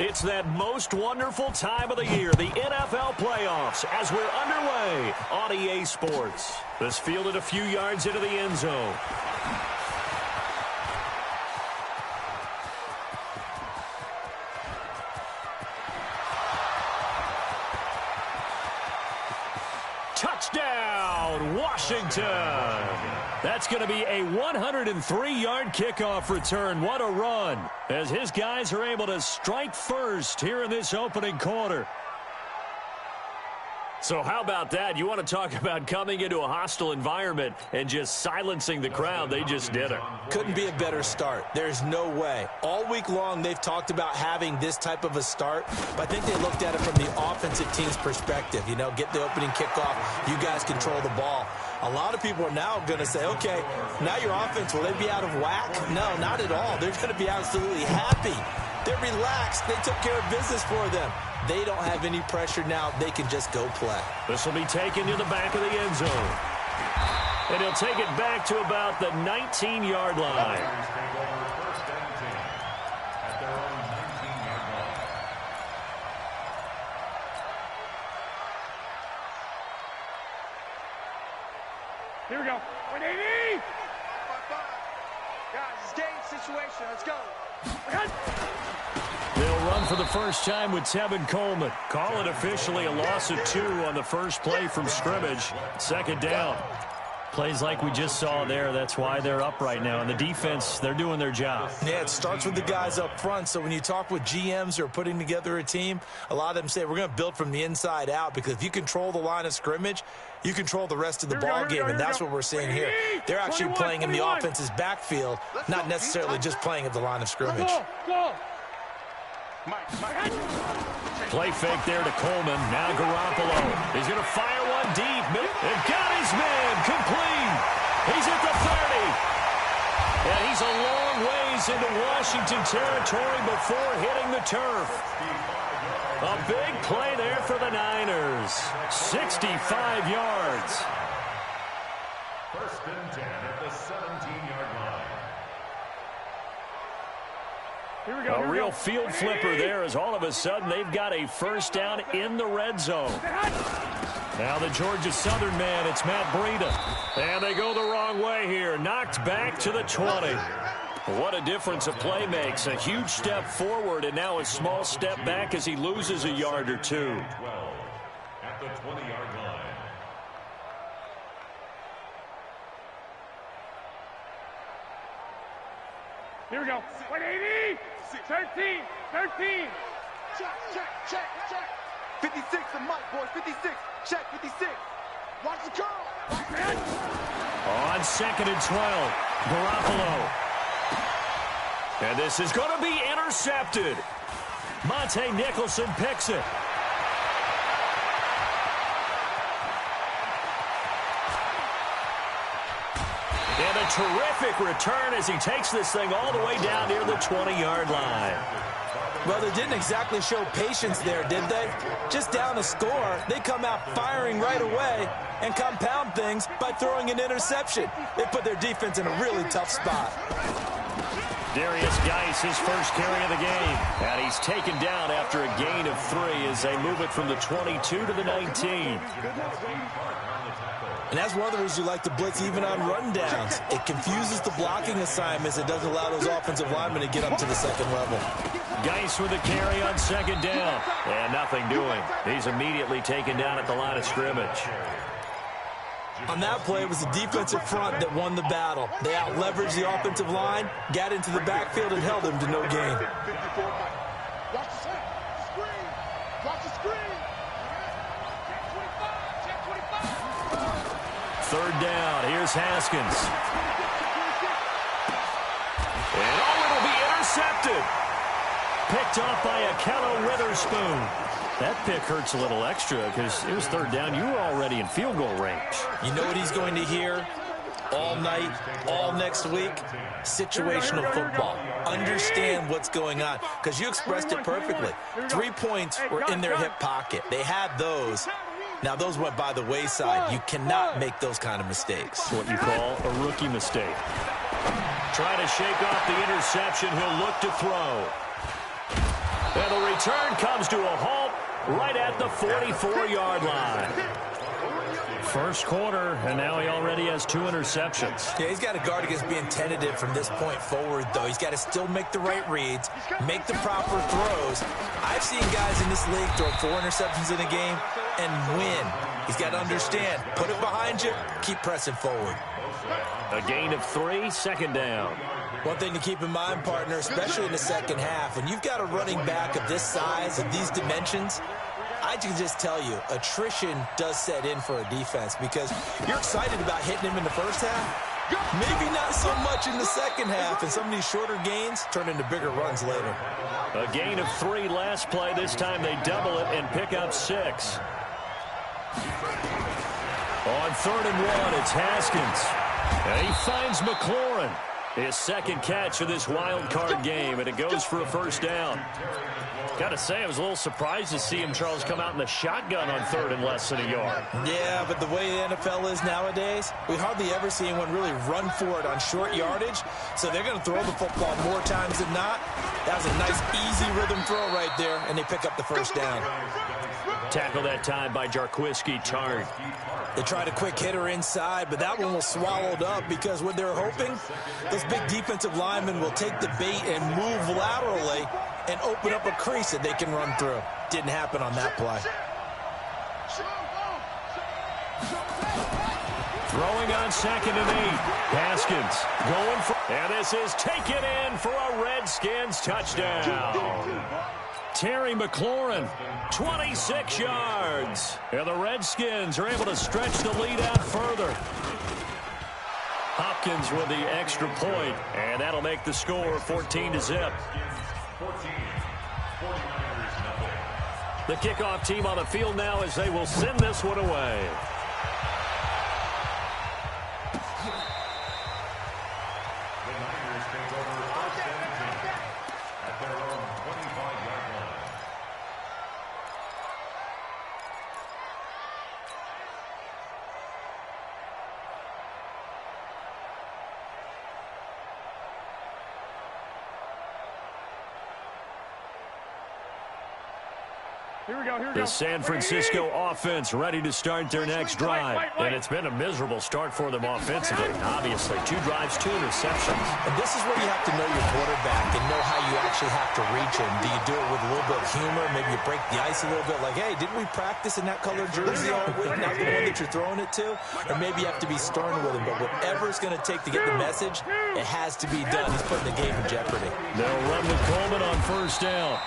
It's that most wonderful time of the year, the NFL playoffs, as we're underway on EA Sports. This fielded a few yards into the end zone. Touchdown, Washington! That's going to be a 103-yard kickoff return. What a run, as his guys are able to strike first here in this opening quarter. So how about that? You want to talk about coming into a hostile environment and just silencing the crowd. They just did it. Couldn't be a better start. There's no way. All week long, they've talked about having this type of a start, but I think they looked at it from the offensive team's perspective. You know, get the opening kickoff. You guys control the ball. A lot of people are now going to say, okay, now your offense, will they be out of whack? No, not at all. They're going to be absolutely happy. They're relaxed. They took care of business for them. They don't have any pressure now. They can just go play. This will be taken to the back of the end zone. And he'll take it back to about the 19-yard line. Here we go. 180! Guys, it's game situation. Let's go. They'll run for the first time with Tevin Coleman. Call it officially a loss of 2 on the first play from scrimmage. Second down. Plays like we just saw there. That's why they're up right now. And the defense, they're doing their job. Yeah, it starts with the guys up front. So when you talk with GMs who are putting together a team, a lot of them say we're going to build from the inside out, because if you control the line of scrimmage, you control the rest of the ball game, and that's what we're seeing here. They're actually playing in the offense's backfield, not necessarily just playing at the line of scrimmage. Play fake there to Coleman. Now Garoppolo. He's going to fire one deep. And got his man complete. He's at the 30. And he's a long ways into Washington territory before hitting the turf. A big play there for the Niners. 65 yards. First and 10 at the 17-yard line. Here we go. A real field flipper there, as all of a sudden they've got a first down in the red zone. Now the Georgia Southern man, it's Matt Breida. And they go the wrong way here. Knocked back to the 20. What a difference a play makes. A huge step forward and now a small step back as he loses a yard or two. 12 at the 20-yard line. Here we go. 180! 13! 13! Check. 56 for Mike, boys. 56. Check, 56. Watch the curl. On second and 12, Garoppolo. And this is going to be intercepted. Monte Nicholson picks it. And a terrific return as he takes this thing all the way down near the 20-yard line. Well, they didn't exactly show patience there, did they? Just down a score, they come out firing right away and compound things by throwing an interception. They put their defense in a really tough spot. Darius Geis, his first carry of the game. And he's taken down after a gain of 3 as they move it from the 22 to the 19. And that's one of the reasons you like to blitz even on rundowns. It confuses the blocking assignments. It doesn't allow those offensive linemen to get up to the second level. Geis with a carry on second down. And nothing doing. He's immediately taken down at the line of scrimmage. On that play, it was the defensive front that won the battle. They out-leveraged the offensive line, got into the backfield, and held them to no gain. Watch the screen. Watch the screen. Check 25. Third down. Here's Haskins. And it'll be intercepted. Picked off by Akello Witherspoon. That pick hurts a little extra because it was third down. You were already in field goal range. You know what he's going to hear all night, all next week? Situational football. Understand what's going on, because you expressed it perfectly. 3 points were in their hip pocket. They had those. Now, those went by the wayside. You cannot make those kind of mistakes. What you call a rookie mistake. Trying to shake off the interception. He'll look to throw. And the return comes to a halt right at the 44-yard line. First quarter, and now he already has 2 interceptions. Yeah, he's got to guard against being tentative from this point forward, though. He's got to still make the right reads, make the proper throws. I've seen guys in this league throw 4 interceptions in a game and win. He's got to understand, put it behind you, keep pressing forward. A gain of 3, second down. One thing to keep in mind, partner, especially in the second half, when you've got a running back of this size, of these dimensions, I can just tell you, attrition does set in for a defense because you're excited about hitting him in the first half. Maybe not so much in the second half, and some of these shorter gains turn into bigger runs later. A gain of 3 last play. This time they double it and pick up 6. On 3rd and 1, it's Haskins. And he finds McLaurin. His second catch of this wild card game, and it goes for a first down. Got to say, I was a little surprised to see him, Charles, come out in the shotgun on 3rd and less than a yard. Yeah, but the way the NFL is nowadays, we hardly ever see anyone really run for it on short yardage. So they're going to throw the football more times than not. That was a nice, easy rhythm throw right there, and they pick up the first down. Tackle that time by Jarquiski Tartt. They tried a quick hitter inside, but that one was swallowed up because what they're hoping, those big defensive linemen will take the bait and move laterally and open up a crease that they can run through. Didn't happen on that play. Throwing on 2nd and 8. Haskins going for, and this is taken in for a Redskins touchdown. Terry McLaurin, 26 yards. And the Redskins are able to stretch the lead out further. Hopkins with the extra point, and that'll make the score 14-0. The kickoff team on the field now as they will send this one away. The San Francisco offense ready to start their next drive. And it's been a miserable start for them offensively. Obviously, 2 drives, 2 interceptions. And this is where you have to know your quarterback and know how you actually have to reach him. Do you do it with a little bit of humor? Maybe you break the ice a little bit like, hey, didn't we practice in that colored jersey all week? Not the one that you're throwing it to? Or maybe you have to be stern with him. But whatever it's going to take to get the message, it has to be done. He's putting the game in jeopardy. They'll run with Coleman on first down.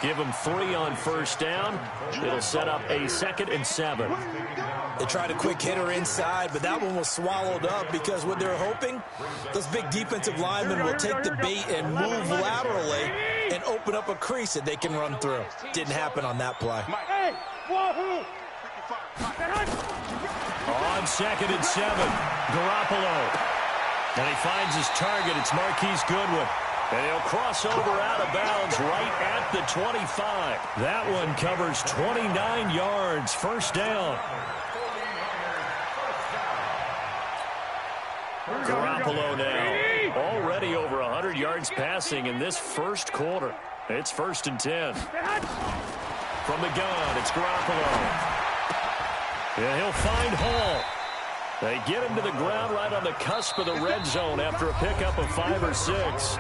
Give him 3 on first down. It'll set up a 2nd and 7. They tried a quick hitter inside, but that one was swallowed up because what they're hoping, those big defensive linemen will take the bait and move laterally and open up a crease that they can run through. Didn't happen on that play. On 2nd and 7, Garoppolo. And he finds his target. It's Marquise Goodwin. And he'll cross over out of bounds right at the 25. That one covers 29 yards. First down. Garoppolo now. Already over 100 yards passing in this first quarter. It's 1st and 10. From the gun, it's Garoppolo. And he'll find Hall. They get him to the ground right on the cusp of the red zone after a pickup of 5 or 6.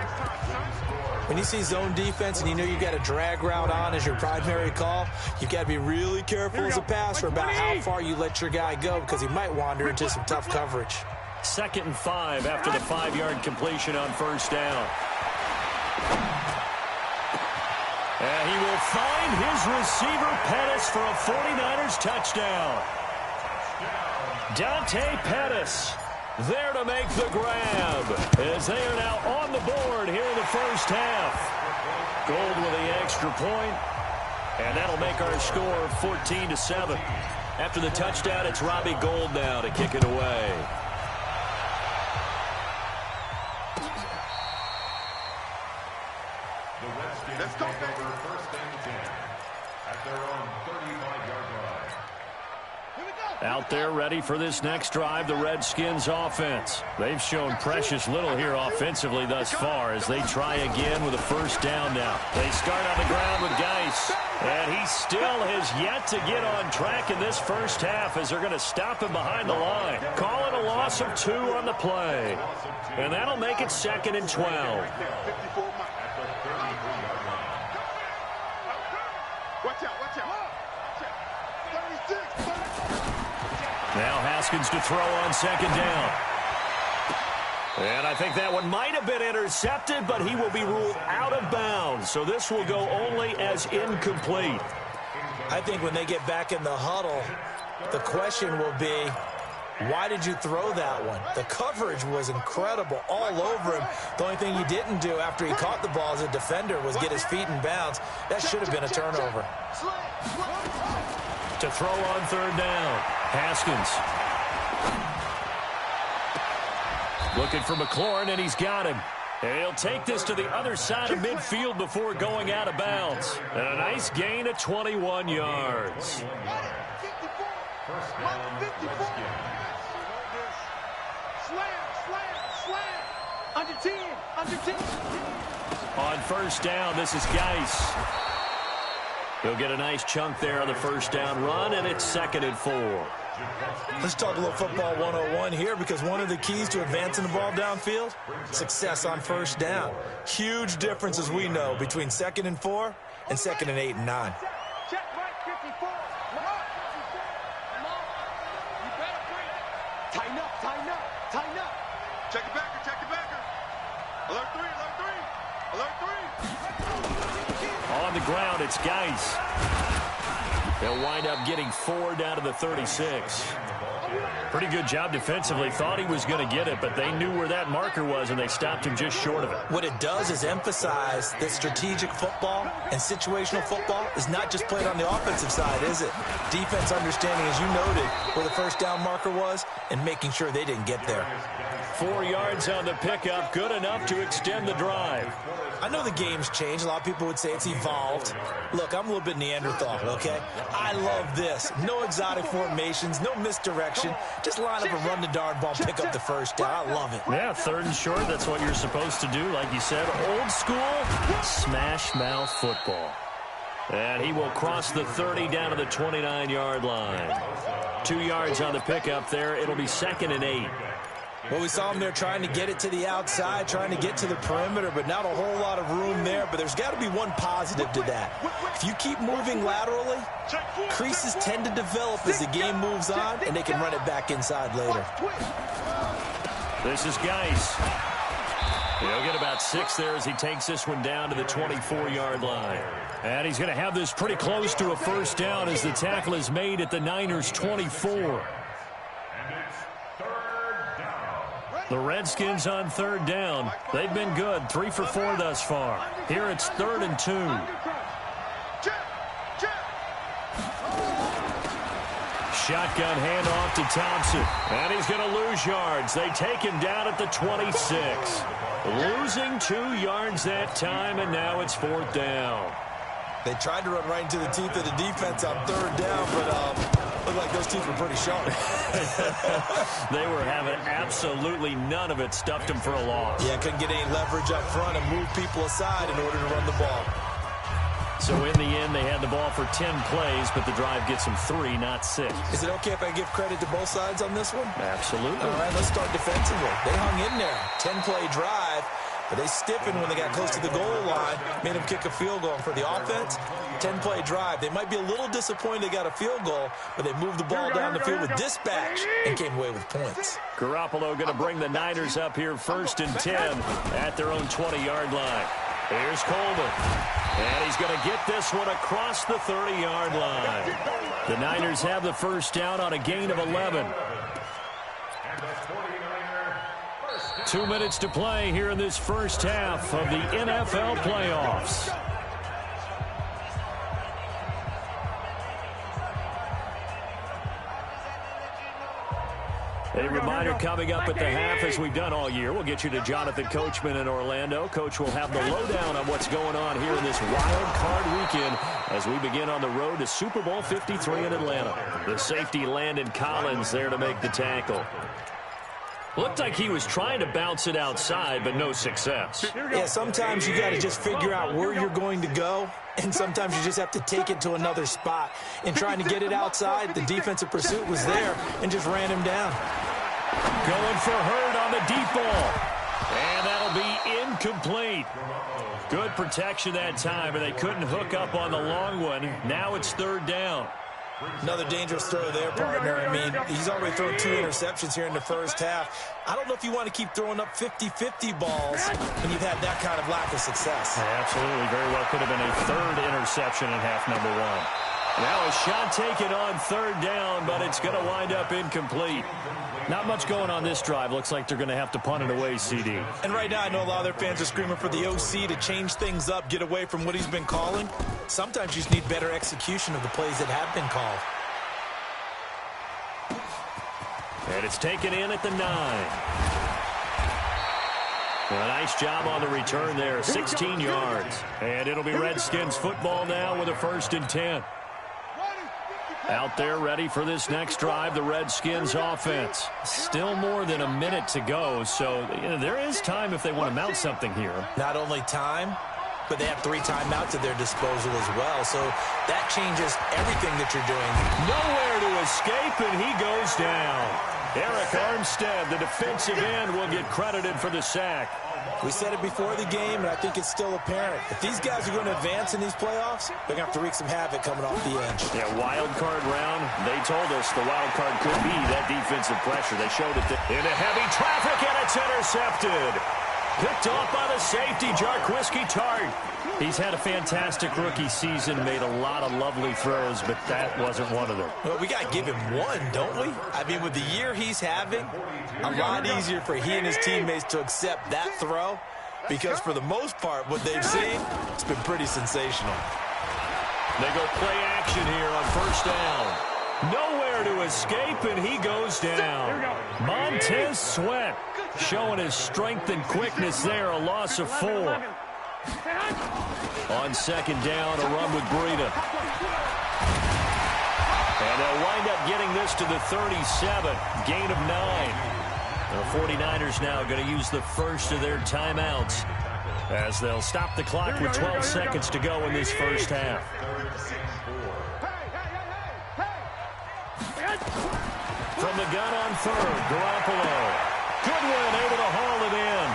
When you see zone defense and you know you've got a drag route on as your primary call, you've got to be really careful as a passer about how far you let your guy go because he might wander into some tough coverage. 2nd and 5 after the 5-yard completion on first down. And he will find his receiver Pettis for a 49ers touchdown. Dante Pettis there to make the grab as they are now on the board here in the first half. Gold with the extra point, and that'll make our score 14-7. After the touchdown, it's Robbie Gould now to kick it away. The Redskins take over 1st and 10 at their own 35-yard line. Here we go. Out there ready for this next drive, the Redskins offense. They've shown precious little here offensively thus far as they try again with a first down now. They start on the ground with Geis, and he still has yet to get on track in this first half as they're going to stop him behind the line. Call it a loss of 2 on the play, and that'll make it 2nd and 12. Watch out, watch out. Now Haskins to throw on 2nd down. And I think that one might have been intercepted, but he will be ruled out of bounds. So this will go only as incomplete. I think when they get back in the huddle, the question will be, why did you throw that one? The coverage was incredible all over him. The only thing he didn't do after he caught the ball as a defender was get his feet in bounds. That should have been a turnover. To throw on 3rd down, Haskins. Looking for McLaurin, and he's got him. And he'll take this to the other side of midfield before going out of bounds. And a nice gain of 21 yards. Under 10. On 1st down, this is Geis. He'll get a nice chunk there on the first down run, and it's 2nd and 4. Let's talk a little football 101 here, because one of the keys to advancing the ball downfield, success on first down. Huge difference, as we know, between 2nd and 4 and 2nd and 8 and 9. Check right 54. You better bring. Tighten up, tighten up, tighten up. Check it backer, check it backer. Alert 3, alert 3, alert 3. On the ground, it's Geis. They'll wind up getting 4 down to the 36. Pretty good job defensively. Thought he was going to get it, but they knew where that marker was, and they stopped him just short of it. What it does is emphasize that strategic football and situational football is not just played on the offensive side, is it? Defense understanding, as you noted, where the first down marker was and making sure they didn't get there. 4 yards on the pickup, good enough to extend the drive. I know the game's changed. A lot of people would say it's evolved. Look, I'm a little bit Neanderthal, okay? I love this. No exotic formations, no misdirection. Just line up and run the darn ball, pick up the first down. I love it. Yeah, 3rd and short, that's what you're supposed to do. Like you said, old school, smash mouth football. And he will cross the 30 down to the 29-yard line. 2 yards on the pickup there. It'll be 2nd and 8. Well, we saw him there trying to get it to the outside, trying to get to the perimeter, but not a whole lot of room there. But there's got to be one positive to that. If you keep moving laterally, creases tend to develop as the game moves on, and they can run it back inside later. This is Geis. He'll get about 6 there as he takes this one down to the 24-yard line. And he's going to have this pretty close to a first down as the tackle is made at the Niners' 24. The Redskins on 3rd down. They've been good, 3 for 4 thus far. Here it's 3rd and 2. Shotgun handoff to Thompson. And he's going to lose yards. They take him down at the 26. Losing 2 yards that time, and now it's 4th down. They tried to run right into the teeth of the defense on 3rd down, but looked like those teeth were pretty sharp. They were having absolutely none of it. Stuffed them for a loss. Yeah, couldn't get any leverage up front and move people aside in order to run the ball. So in the end, they had the ball for 10 plays, but the drive gets them 3, not 6. Is it okay if I give credit to both sides on this one? Absolutely. All right, let's start defensively. They hung in there. 10-play drive, but they stiffened when they got close to the goal line, made them kick a field goal. And for the offense, 10-play drive. They might be a little disappointed they got a field goal, but they moved the ball down the field with dispatch and came away with points. Garoppolo going to bring the Niners up here 1st and 10 at their own 20-yard line. Here's Coleman. And he's going to get this one across the 30-yard line. The Niners have the first down on a gain of 11. 2 minutes to play here in this first half of the NFL playoffs. A reminder coming up at the half, as we've done all year. We'll get you to Jonathan Coachman in Orlando. Coach will have the lowdown on what's going on here in this wild card weekend as we begin on the road to Super Bowl 53 in Atlanta. The safety Landon Collins there to make the tackle. Looked like he was trying to bounce it outside, but no success. Yeah, sometimes you got to just figure out where you're going to go, and sometimes you just have to take it to another spot. And trying to get it outside, the defensive pursuit was there and just ran him down. Going for Hurd on the deep ball. And that'll be incomplete. Good protection that time, but they couldn't hook up on the long one. Now it's third down. Another dangerous throw there, partner. I mean, he's already thrown 2 interceptions here in the first half. I don't know if you want to keep throwing up 50-50 balls when you've had that kind of lack of success. Yeah, absolutely. Very well could have been a third interception in half number 1. Now a shot taken on third down, but it's going to wind up incomplete. Not much going on this drive. Looks like they're going to have to punt it away, CD. And right now, I know a lot of their fans are screaming for the OC to change things up, get away from what he's been calling. Sometimes you just need better execution of the plays that have been called. And it's taken in at the 9. Well, a nice job on the return there, 16 yards. And it'll be Redskins football now with a 1st and 10. Out there ready for this next drive, the Redskins offense. Still more than a minute to go, so there is time if they want to mount something here. Not only time, but they have 3 timeouts at their disposal as well, so that changes everything that you're doing. Nowhere to escape, and he goes down. Eric Armstead, the defensive end, will get credited for the sack. We said it before the game, and I think it's still apparent. If these guys are going to advance in these playoffs, they're going to have to wreak some havoc coming off the edge. Yeah, wild card round. They told us the wild card could be that defensive pressure. They showed it into heavy traffic, and it's intercepted. Picked off by the safety, Jarquiski Tart. He's had a fantastic rookie season, made a lot of lovely throws, but that wasn't one of them. Well, we got to give him one, don't we? I mean, with the year he's having, a lot easier for he and his teammates to accept that throw, because for the most part, what they've seen, it's been pretty sensational. They go play action here on 1st down. Nowhere to escape, and he goes down. Montez Sweat showing his strength and quickness there, a loss of 4. On 2nd down, a run with Breida. And they'll wind up getting this to the 37, gain of 9. The 49ers now going to use the first of their timeouts as they'll stop the clock with 12 seconds to go in this first half. From the gun on 3rd, Garoppolo. Goodwin able to haul it in.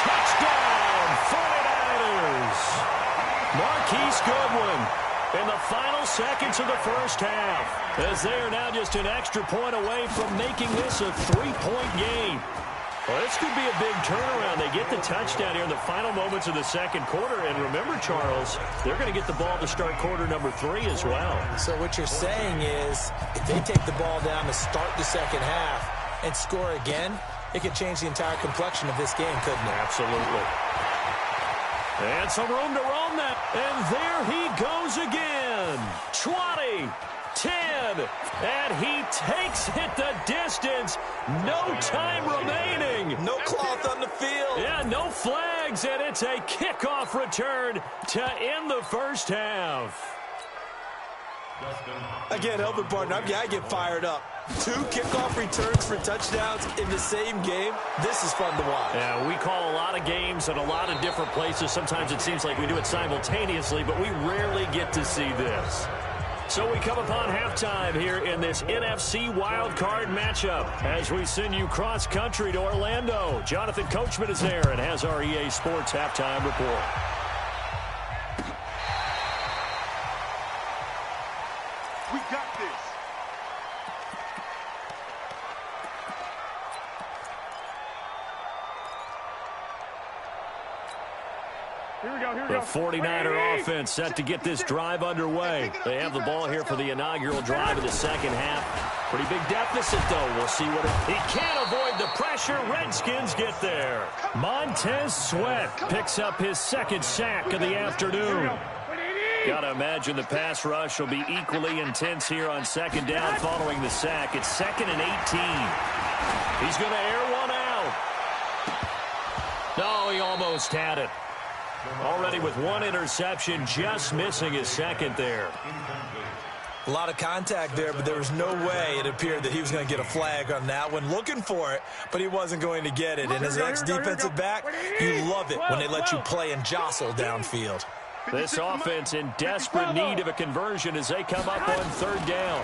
Touchdown, 49ers. Marquise Goodwin in the final seconds of the first half, as they are now just an extra point away from making this a 3-point game. Well, this could be a big turnaround. They get the touchdown here in the final moments of the second quarter. And remember, Charles, they're going to get the ball to start quarter number 3 as well. So what you're saying is, if they take the ball down to start the second half and score again, it could change the entire complexion of this game, couldn't it? Absolutely. And some room to roam that. And there he goes again. 20, 10, and he takes it the distance. No time remaining. No cloth on the field. Yeah, no flags, and it's a kickoff return to end the first half. Again, helping partner, I get fired up. 2 kickoff returns for touchdowns in the same game. This is fun to watch. Yeah, we call a lot of games at a lot of different places. Sometimes it seems like we do it simultaneously, but we rarely get to see this. So we come upon halftime here in this NFC wildcard matchup as we send you cross-country to Orlando. Jonathan Coachman is there and has our EA Sports halftime report. We got this. The 49er offense set to get this drive underway. They have the ball here for the inaugural drive of the second half. Pretty big deficit, though. We'll see what he can't avoid the pressure. Redskins get there. Montez Sweat picks up his 2nd sack of the afternoon. Gotta imagine the pass rush will be equally intense here on second down following the sack. It's 2nd and 18. He's going to air one out. No, he almost had it. Already with one interception, just missing his second there. A lot of contact there, but there was no way it appeared that he was going to get a flag on that one. Looking for it, but he wasn't going to get it. And as an ex-defensive back, you love it when they let you play and jostle downfield. This offense in desperate need of a conversion as they come up on third down.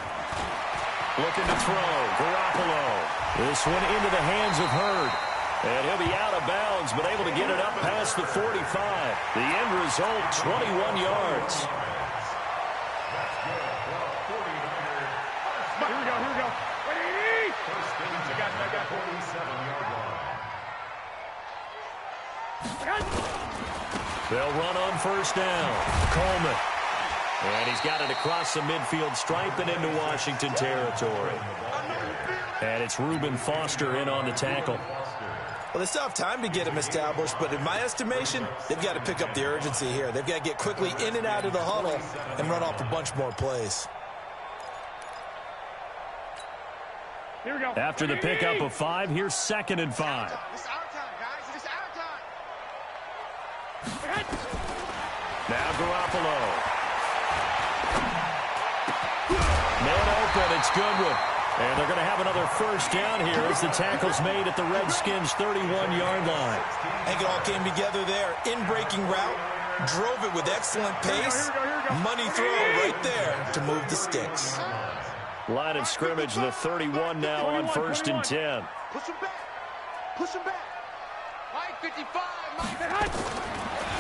Looking to throw. Garoppolo. This one into the hands of Hurd. And he'll be out of bounds, but able to get it up past the 45. The end result, 21 yards. Here we go. 180. I got it. They'll run on first down. Coleman. And he's got it across the midfield stripe and into Washington territory. And it's Reuben Foster in on the tackle. Well, they still have time to get him established, but in my estimation, they've got to pick up the urgency here. They've got to get quickly in and out of the huddle and run off a bunch more plays. Here we go. After the pickup of 5, here's 2nd and 5. This is our time, guys. This is our time. Now Garoppolo. Man open, it's Goodwin. And they're going to have another first down here as the tackle's made at the Redskins' 31-yard line. I think it all came together there. In-breaking route, drove it with excellent pace. Money throw right there to move the sticks. Line of scrimmage, the 31 now on 1st and 10. Push him back. Push him back. Mike 55. Mike.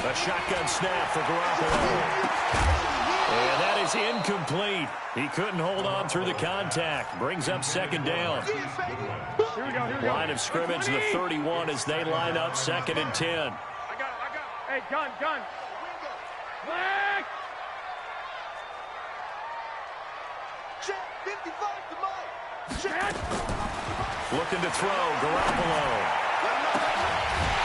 A shotgun snap for Garoppolo. And that is incomplete. He couldn't hold on through the contact. Brings up 2nd down. Here we go. Line of scrimmage, the 31 as they line up 2nd and 10. I got it. Hey, gun. Black. Check 55 to Mike. Check. Looking to throw, Garoppolo.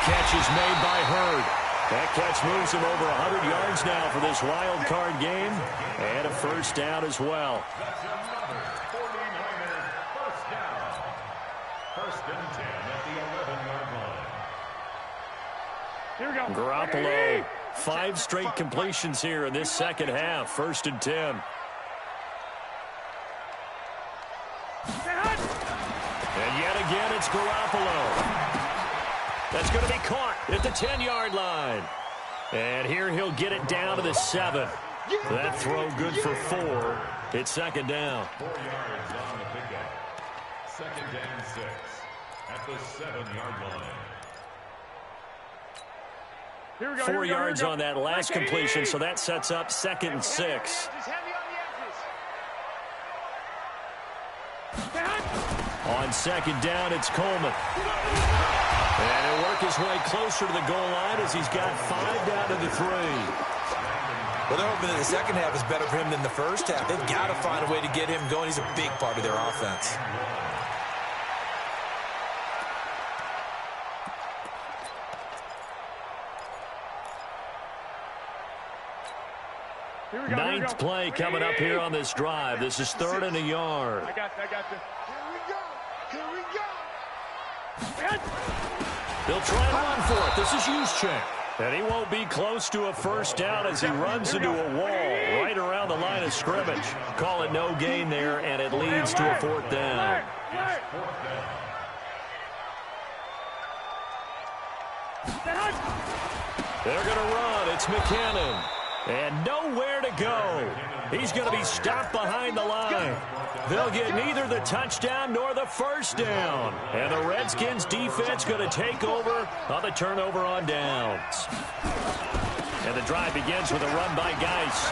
Catch is made by Hurd. That catch moves him over 100 yards now for this wild card game. And a first down as well. That's another 49er first down. 1st and 10 at the 11-yard line. Here we go. Garoppolo, 5 straight completions here in this second half. 1st and 10. And yet again, it's Garoppolo. That's going to be caught at the 10-yard line. And here he'll get it down to the 7. That throw good for 4. It's 2nd down. 4 yards on the pickup. 2nd and 6 at the 7-yard line. 4 yards on that last completion, so that sets up 2nd and 6. On 2nd down, it's Coleman. And he'll work his way closer to the goal line as he's got 5 down to the 3. Well, they're hoping that the second half is better for him than the first half. They've got to find a way to get him going. He's a big part of their offense. Ninth play coming up here on this drive. This is 3rd and a yard. I got you. Here we go. They'll try and run for it. This is Juszczyk. And he won't be close to a first down as he runs into a wall right around the line of scrimmage. Call it no gain there, and it leads to a 4th down. They're going to run. It's McKinnon. And nowhere to go. He's going to be stopped behind the line. They'll get neither the touchdown nor the first down. And the Redskins defense going to take over on the turnover on downs. And the drive begins with a run by Geis.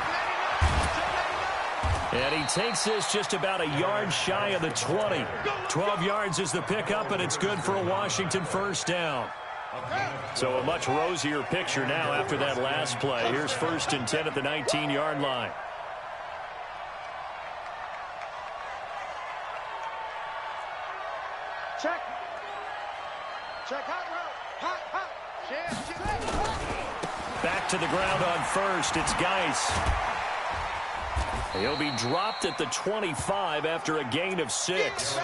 And he takes this just about a yard shy of the 20. 12 yards is the pickup, and it's good for a Washington first down. So a much rosier picture now after that last play. Here's 1st and 10 at the 19-yard line. Check. Hot route. Back to the ground on 1st. It's Geis. He'll be dropped at the 25 after a gain of 6.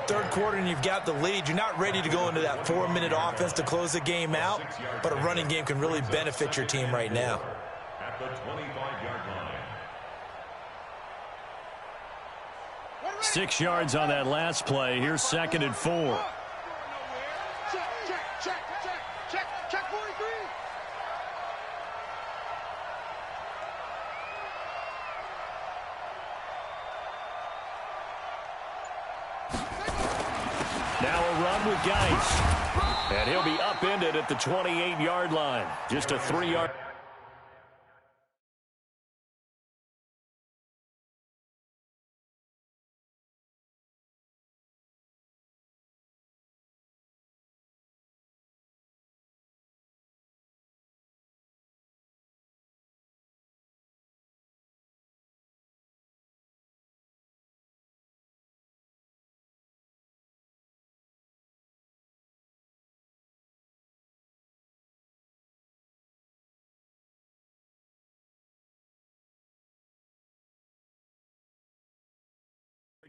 Third quarter and you've got the lead. You're not ready to go into that 4-minute offense to close the game out, but a running game can really benefit your team right now. At the 25-yard line. 6 yards on that last play. Here's 2nd and 4. Check 43. Now a run with Geis. And he'll be upended at the 28-yard line. Just a 3-yard.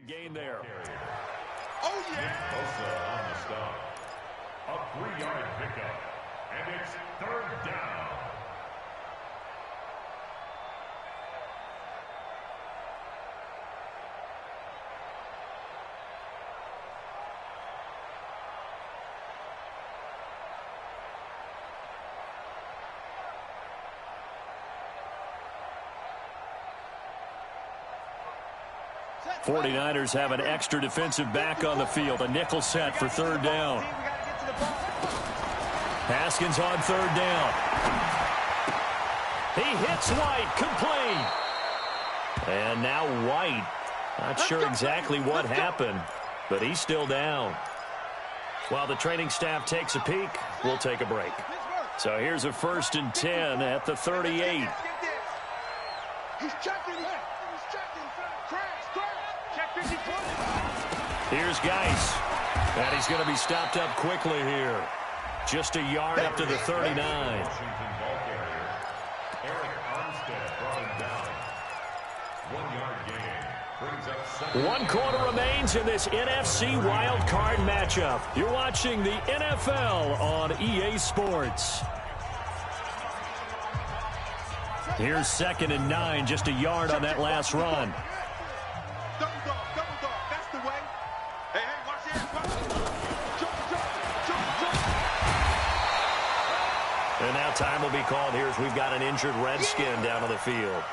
Gain there. Oh, yeah. Bosa on the stop. A 3-yard pickup. And it's 3rd down. Set. 49ers have an extra defensive back on the field. A nickel set for 3rd down. Haskins on 3rd down. He hits White, complete. And now White. Not sure exactly what happened, but he's still down. While the training staff takes a peek, we'll take a break. So here's a 1st and 10 at the 38. He's checking left. He's checking. Crash. Check 50. Here's Geis. And he's going to be stopped up quickly here. Just a yard up to the 39. Washington ball carrier. Eric Armstead brought him down. 1-yard gain. Brings up 2nd. 1 quarter remains in this NFC wild card matchup. You're watching the NFL on EA Sports. Here's 2nd and 9, just a yard on that last run. Double dog. That's the way. Hey, watch it. Jump. And now time will be called here as we've got an injured Redskin down on the field.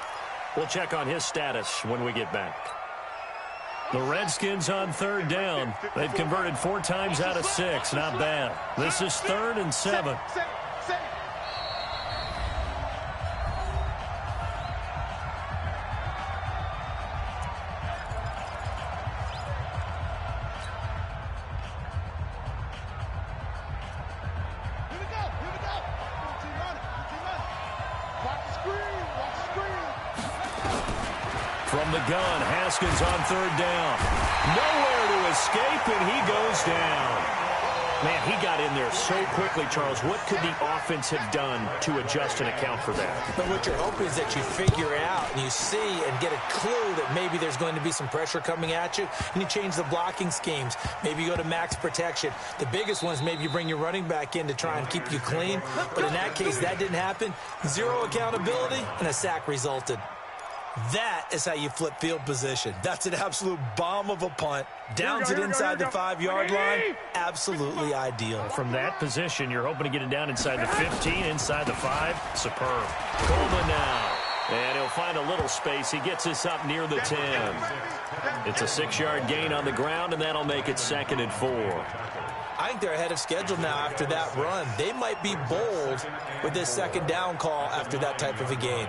We'll check on his status when we get back. The Redskins on 3rd down. They've converted 4 times out of 6. Not bad. This is 3rd and 7. Set. Here we go. Keep running. Watch the screen. From the gun, Haskins on 3rd down. Nowhere to escape, and he goes down. Man, he got in there so quickly, Charles. What could the offense have done to adjust and account for that? But what you're hoping is that you figure out and you see and get a clue that maybe there's going to be some pressure coming at you, and you change the blocking schemes. Maybe you go to max protection. The biggest one is maybe you bring your running back in to try and keep you clean. But in that case, that didn't happen. 0 accountability, and a sack resulted. That is how you flip field position. That's an absolute bomb of a punt. Downs it inside the 5-yard line. Absolutely ideal. From that position, you're hoping to get it down inside the 15, inside the 5. Superb. Coleman now. And he'll find a little space. He gets this up near the 10. It's a 6-yard gain on the ground, and that'll make it 2nd and 4. I think they're ahead of schedule now after that run. They might be bold with this 2nd down call after that type of a gain.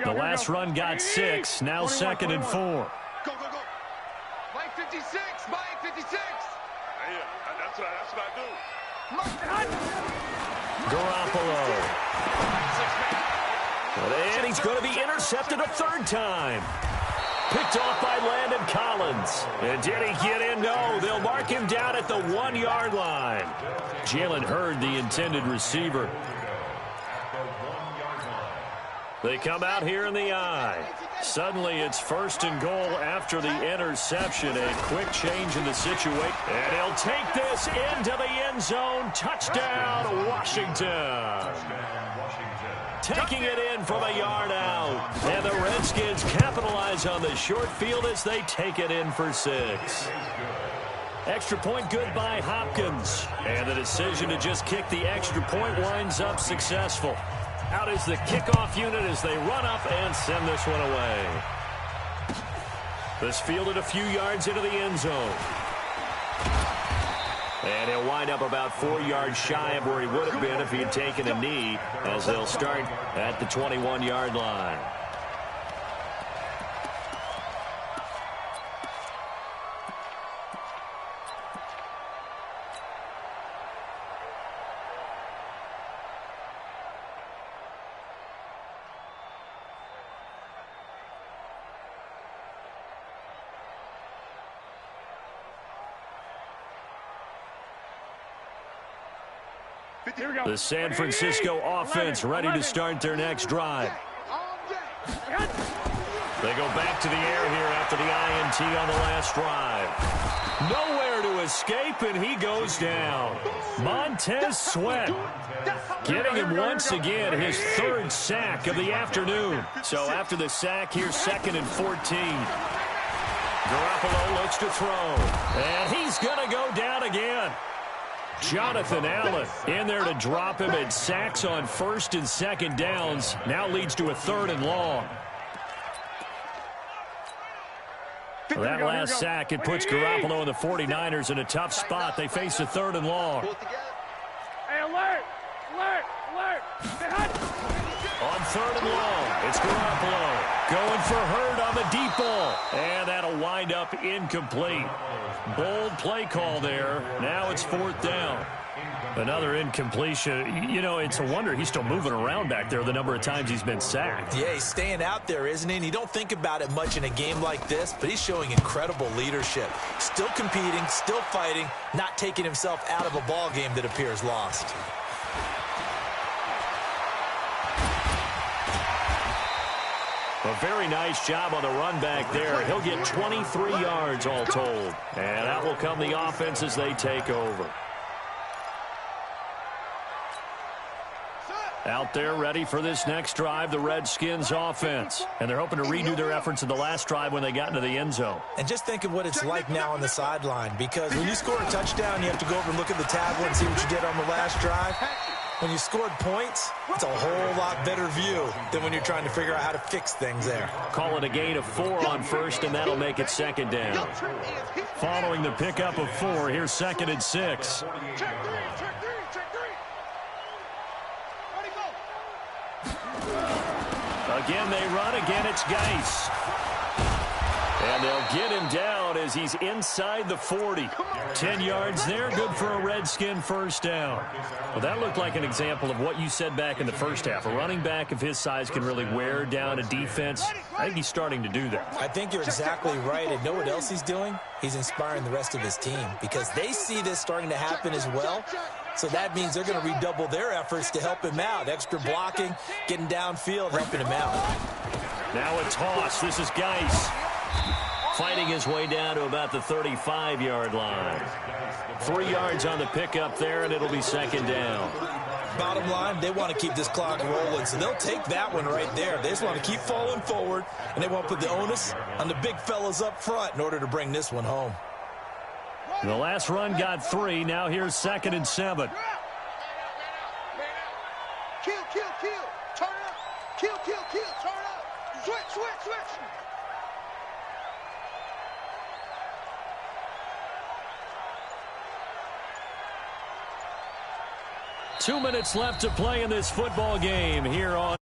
The last run got 6. Now 2nd and 4. Go. Mike 56. Yeah, that's what I do. Garoppolo. And he's going to be intercepted a 3rd time. Picked off by Landon Collins. And did he get in? No, they'll mark him down at the 1-yard line. Jalen Hurd, the intended receiver. They come out here in the I. Suddenly it's 1st and goal after the interception. A quick change in the situation. And he'll take this into the end zone. Touchdown, Washington. Taking it in from a yard out. And the Redskins capitalize on the short field as they take it in for 6. Extra point good by Hopkins. And the decision to just kick the extra point winds up successful. Out is the kickoff unit as they run up and send this one away. This fielded a few yards into the end zone. And he'll wind up about 4 yards shy of where he would have been if he had taken a knee, as they'll start at the 21-yard line. The San Francisco offense ready to start their next drive. They go back to the air here after the INT on the last drive. Nowhere to escape, and he goes down. Montez Sweat getting him once again his 3rd sack of the afternoon. So after the sack, here's 2nd and 14. Garoppolo looks to throw, and he's going to go down again. Jonathan Allen in there to drop him at sacks on 1st and 2nd downs. Now leads to a 3rd and long. That last sack, it puts Garoppolo and the 49ers in a tough spot. They face a 3rd and long. Hey, alert! Alert! Alert! On 3rd and long, it's Garoppolo going for Hurd on the deep ball. And that'll wind up incomplete. Bold play call there. Now it's 4th down. Another incompletion. You know, it's a wonder he's still moving around back there the number of times he's been sacked. Yeah, he's staying out there, isn't he? And you don't think about it much in a game like this, but he's showing incredible leadership. Still competing, still fighting, not taking himself out of a ball game that appears lost. A very nice job on the run back there. He'll get 23 yards all told. And that will come the offense as they take over. Out there ready for this next drive, the Redskins offense. And they're hoping to redo their efforts in the last drive when they got into the end zone. And just think of what it's like now on the sideline, because when you score a touchdown, you have to go over and look at the tablet and see what you did on the last drive. When you scored points, it's a whole lot better view than when you're trying to figure out how to fix things there. Call it a gain of 4 on 1st, and that'll make it 2nd down. Following the pickup of 4, here's 2nd and 6. Again, they run. Again, it's Geis. And they'll get him down as he's inside the 40. 10 yards there, good for a Redskin 1st down. Well, that looked like an example of what you said back in the first half. A running back of his size can really wear down a defense. I think he's starting to do that. I think you're exactly right. And know what else he's doing? He's inspiring the rest of his team because they see this starting to happen as well. So that means they're going to redouble their efforts to help him out. Extra blocking, getting downfield, helping him out. Now a toss. This is Geis. Fighting his way down to about the 35-yard line. 3 yards on the pickup there, and it'll be 2nd down. Bottom line, they want to keep this clock rolling, so they'll take that one right there. They just want to keep falling forward, and they want to put the onus on the big fellas up front in order to bring this one home. The last run got 3. Now here's 2nd and 7. Kill, kill, kill. Turn up. Kill, kill, kill. Turn up. Switch, switch, switch. 2 minutes left to play in this football game here on